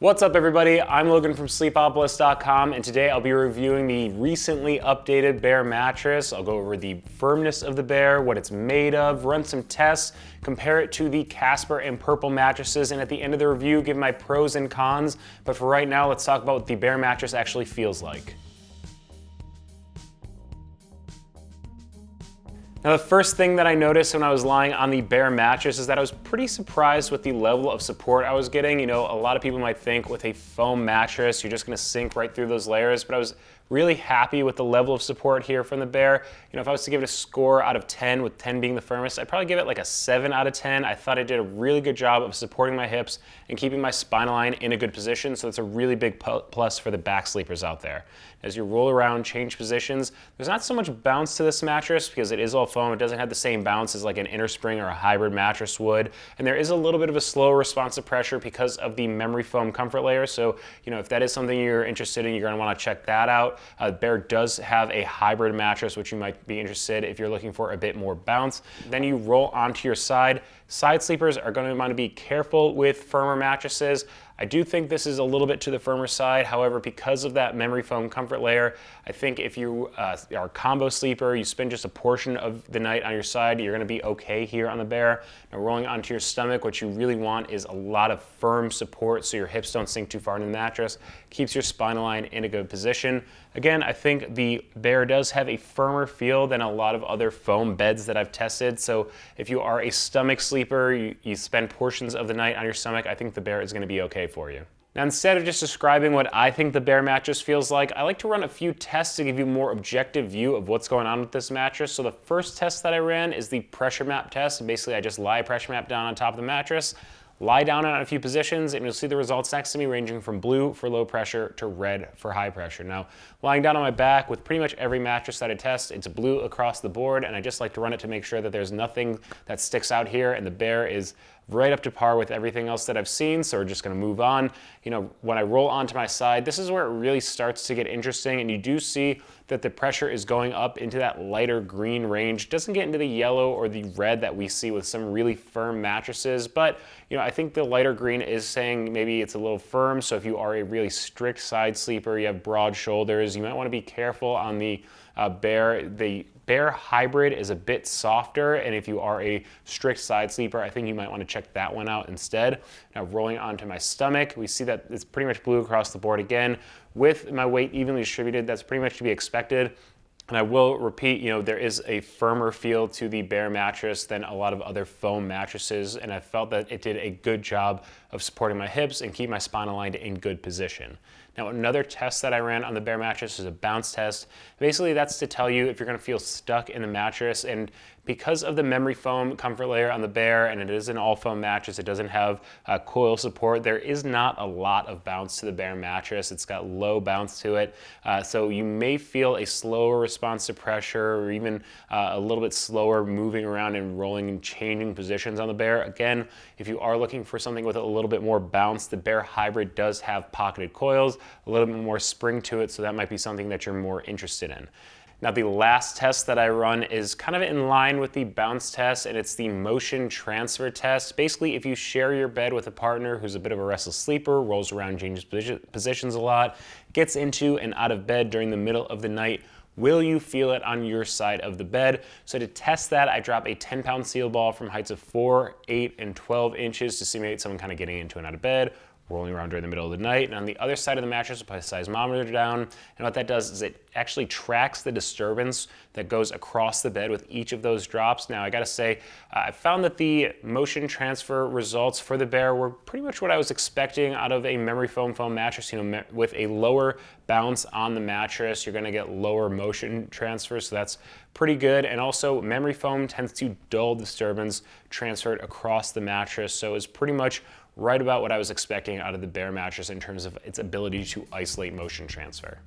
What's up everybody, I'm Logan from Sleepopolis.com and today I'll be reviewing the recently updated Bear mattress. I'll go over the firmness of the Bear, what it's made of, run some tests, compare it to the Casper and Purple mattresses, and at the end of the review give my pros and cons. But for right now, let's talk about what the Bear mattress actually feels like. Now the first thing that I noticed when I was lying on the Bear mattress is that I was pretty surprised with the level of support I was getting. You know, a lot of people might think with a foam mattress, you're just gonna sink right through those layers, but I was really happy with the level of support here from the Bear. You know, if I was to give it a score out of 10, with 10 being the firmest, I'd probably give it like a 7 out of 10. I thought it did a really good job of supporting my hips and keeping my spine line in a good position, so it's a really big plus for the back sleepers out there. As you roll around, change positions, there's not so much bounce to this mattress because it is all foam. It doesn't have the same bounce as like an inner spring or a hybrid mattress would. And there is a little bit of a slow response to pressure because of the memory foam comfort layer. So, you know, if that is something you're interested in, you're gonna wanna check that out. Bear does have a hybrid mattress, which you might be interested if you're looking for a bit more bounce. Then you roll onto your side. Side sleepers are going to want to be careful with firmer mattresses. I do think this is a little bit to the firmer side. However, because of that memory foam comfort layer, I think if you are a combo sleeper, you spend just a portion of the night on your side, you're going to be okay here on the Bear. Now rolling onto your stomach, what you really want is a lot of firm support so your hips don't sink too far into the mattress. Keeps your spine line in a good position. Again, I think the Bear does have a firmer feel than a lot of other foam beds that I've tested. So if you are a stomach sleeper, you spend portions of the night on your stomach, I think the Bear is going to be okay for you. Now, instead of just describing what I think the Bear mattress feels like, I like to run a few tests to give you a more objective view of what's going on with this mattress. So the first test that I ran is the pressure map test. Basically, I just lie a pressure map down on top of the mattress, lie down on a few positions, and you'll see the results next to me ranging from blue for low pressure to red for high pressure. Now, lying down on my back with pretty much every mattress that I test, it's blue across the board, and I just like to run it to make sure that there's nothing that sticks out here, and the Bear is right up to par with everything else that I've seen, so we're just gonna move on. You know, when I roll onto my side, this is where it really starts to get interesting, and you do see that the pressure is going up into that lighter green range. It doesn't get into the yellow or the red that we see with some really firm mattresses, but you know, I think the lighter green is saying maybe it's a little firm, so if you are a really strict side sleeper, you have broad shoulders, you might wanna be careful on the Bear. The Bear Hybrid is a bit softer, and if you are a strict side sleeper, I think you might want to check that one out instead. Now rolling onto my stomach, we see that it's pretty much blue across the board again. With my weight evenly distributed, that's pretty much to be expected. And I will repeat, you know, there is a firmer feel to the Bear mattress than a lot of other foam mattresses, and I felt that it did a good job of supporting my hips and keep my spine aligned in good position. Now, another test that I ran on the Bear mattress is a bounce test. Basically, that's to tell you if you're gonna feel stuck in the mattress, and because of the memory foam comfort layer on the Bear, and it is an all foam mattress, it doesn't have coil support, there is not a lot of bounce to the Bear mattress. It's got low bounce to it, so you may feel a slower response to pressure, or even a little bit slower moving around and rolling and changing positions on the Bear. Again, if you are looking for something with a little bit more bounce, the Bear Hybrid does have pocketed coils, a little bit more spring to it, so that might be something that you're more interested in. Now, the last test that I run is kind of in line with the bounce test, and it's the motion transfer test. Basically, if you share your bed with a partner who's a bit of a restless sleeper, rolls around, changes positions a lot, gets into and out of bed during the middle of the night, will you feel it on your side of the bed? So to test that, I drop a 10-pound seal ball from heights of 4, 8, and 12 inches to simulate someone kind of getting into and out of bed, rolling around during the middle of the night. And on the other side of the mattress, I put a seismometer down. And what that does is it actually tracks the disturbance that goes across the bed with each of those drops. Now, I gotta say, I found that the motion transfer results for the Bear were pretty much what I was expecting out of a memory foam mattress. You know, with a lower bounce on the mattress, you're gonna get lower motion transfer, so that's pretty good. And also, memory foam tends to dull disturbance transferred across the mattress, so it's pretty much right about what I was expecting out of the Bear mattress in terms of its ability to isolate motion transfer.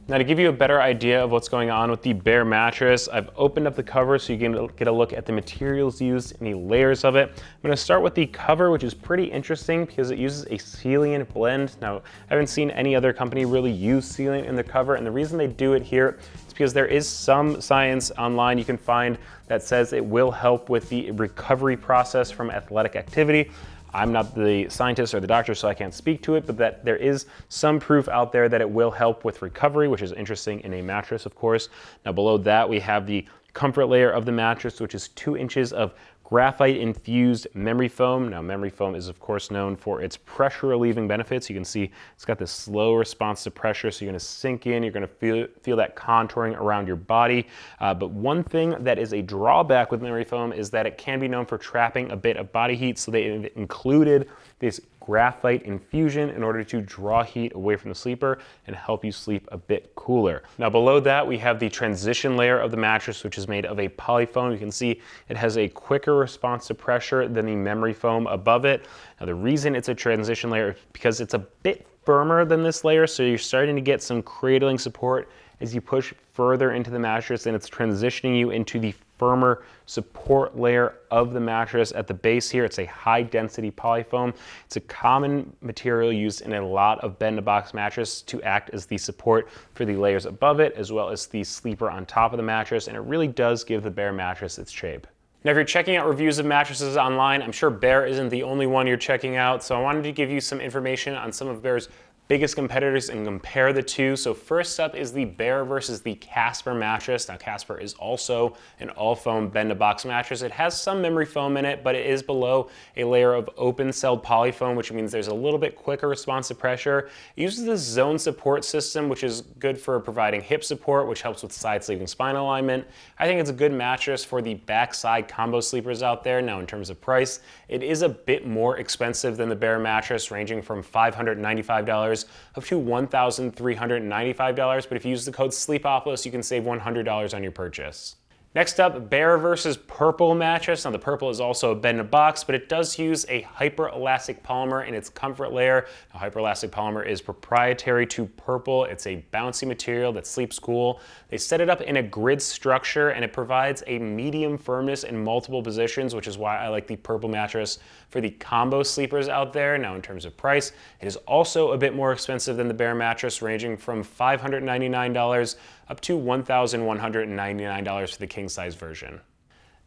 Now, to give you a better idea of what's going on with the Bear mattress, I've opened up the cover so you can get a look at the materials used and the layers of it. I'm gonna start with the cover, which is pretty interesting because it uses a Celiant blend. Now, I haven't seen any other company really use Celiant in their cover, and the reason they do it here is because there is some science online you can find that says it will help with the recovery process from athletic activity. I'm not the scientist or the doctor, so I can't speak to it, but that there is some proof out there that it will help with recovery, which is interesting in a mattress, of course. Now below that, we have the comfort layer of the mattress, which is 2 inches of graphite infused memory foam. Now memory foam is of course known for its pressure relieving benefits. You can see it's got this slow response to pressure, so you're going to sink in, you're going to feel that contouring around your body. But one thing that is a drawback with memory foam is that it can be known for trapping a bit of body heat, so they included this graphite infusion in order to draw heat away from the sleeper and help you sleep a bit cooler. Now below that, we have the transition layer of the mattress, which is made of a polyfoam. You can see it has a quicker response to pressure than the memory foam above it. Now the reason it's a transition layer is because it's a bit firmer than this layer, so you're starting to get some cradling support as you push further into the mattress, and it's transitioning you into the firmer support layer of the mattress. At the base here, it's a high density polyfoam. It's a common material used in a lot of bed-in-a-box mattress to act as the support for the layers above it, as well as the sleeper on top of the mattress, and it really does give the Bear mattress its shape. Now, if you're checking out reviews of mattresses online, I'm sure Bear isn't the only one you're checking out, so I wanted to give you some information on some of Bear's biggest competitors and compare the two. So first up is the Bear versus the Casper mattress. Now Casper is also an all-foam bed-in-a-box mattress. It has some memory foam in it, but it is below a layer of open-celled polyfoam, which means there's a little bit quicker response to pressure. It uses the zone support system, which is good for providing hip support, which helps with side sleeping spine alignment. I think it's a good mattress for the backside combo sleepers out there. Now in terms of price, it is a bit more expensive than the Bear mattress, ranging from $595 up to $1,395, but if you use the code Sleepopolis, you can save $100 on your purchase. Next up, Bear versus Purple mattress. Now the Purple is also a bed-in-a-box, but it does use a hyper-elastic polymer in its comfort layer. Now hyper-elastic polymer is proprietary to Purple. It's a bouncy material that sleeps cool. They set it up in a grid structure, and it provides a medium firmness in multiple positions, which is why I like the Purple mattress for the combo sleepers out there. Now in terms of price, it is also a bit more expensive than the Bear mattress, ranging from $599 up to $1,199 for the king size version.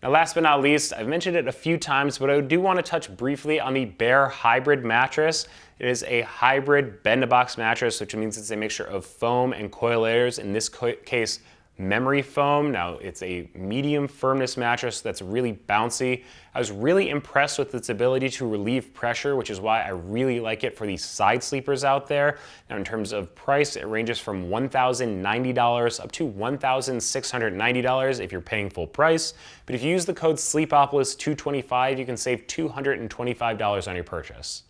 Now last but not least, I've mentioned it a few times, but I do want to touch briefly on the Bear hybrid mattress. It is a hybrid bed-in-a-box mattress, which means it's a mixture of foam and coil layers. In this case, memory foam. Now it's a medium firmness mattress that's really bouncy. I was really impressed with its ability to relieve pressure, which is why I really like it for the side sleepers out there. Now in terms of price, it ranges from $1,090 up to $1,690 if you're paying full price. But if you use the code Sleepopolis225, you can save $225 on your purchase.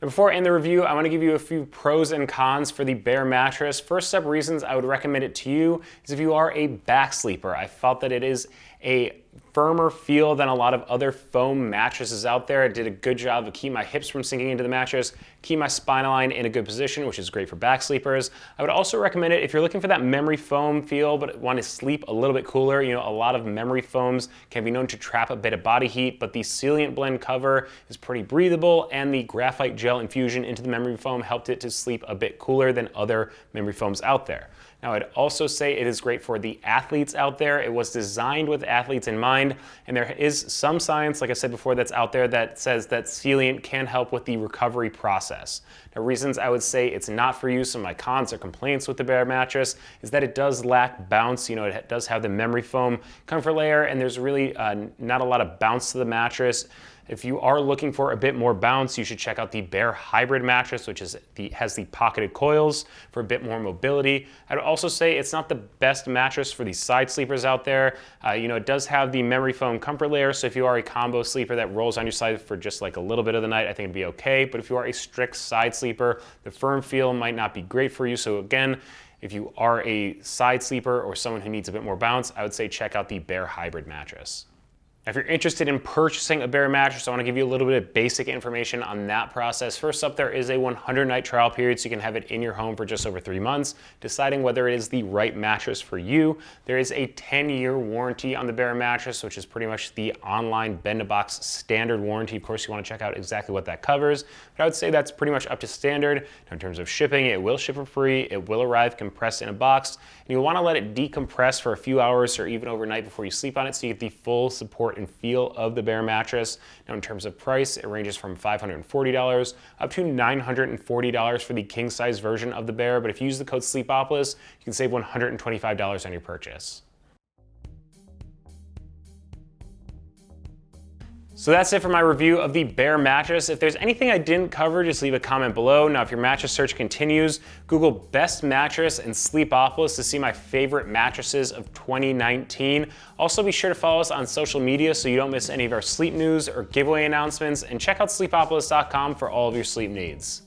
Before I end the review, I want to give you a few pros and cons for the Bear mattress. First up, reasons I would recommend it to you is if you are a back sleeper. I felt that it is a firmer feel than a lot of other foam mattresses out there. It did a good job of keeping my hips from sinking into the mattress, keep my spine line in a good position, which is great for back sleepers. I would also recommend it if you're looking for that memory foam feel but want to sleep a little bit cooler. You know, a lot of memory foams can be known to trap a bit of body heat, but the Celiant blend cover is pretty breathable, and the graphite gel infusion into the memory foam helped it to sleep a bit cooler than other memory foams out there. Now, I'd also say it is great for the athletes out there. It was designed with athletes in mind, and there is some science, like I said before, that's out there that says that Celiant can help with the recovery process. Now, reasons I would say it's not for you, some of my cons or complaints with the Bear mattress, is that it does lack bounce. You know, it does have the memory foam comfort layer, and there's really not a lot of bounce to the mattress. If you are looking for a bit more bounce, you should check out the Bear hybrid mattress, which has the pocketed coils for a bit more mobility. I'd also say it's not the best mattress for the side sleepers out there. You know, it does have the memory foam comfort layer, so if you are a combo sleeper that rolls on your side for just like a little bit of the night, I think it'd be okay. But if you are a strict side sleeper, the firm feel might not be great for you. So again, if you are a side sleeper or someone who needs a bit more bounce, I would say check out the Bear hybrid mattress. If you're interested in purchasing a Bear mattress, I want to give you a little bit of basic information on that process. First up, there is a 100-night trial period, so you can have it in your home for just over 3 months, deciding whether it is the right mattress for you. There is a 10-year warranty on the Bear mattress, which is pretty much the online bed-in-a-box standard warranty. Of course, you want to check out exactly what that covers, but I would say that's pretty much up to standard. Now, in terms of shipping, it will ship for free. It will arrive compressed in a box, and you'll want to let it decompress for a few hours or even overnight before you sleep on it, so you get the full support support and feel of the Bear mattress. Now in terms of price, it ranges from $540 up to $940 for the king size version of the Bear, but if you use the code Sleepopolis, you can save $125 on your purchase. So that's it for my review of the Bear mattress. If there's anything I didn't cover, just leave a comment below. Now, if your mattress search continues, Google best mattress and Sleepopolis to see my favorite mattresses of 2019. Also, be sure to follow us on social media so you don't miss any of our sleep news or giveaway announcements, and check out sleepopolis.com for all of your sleep needs.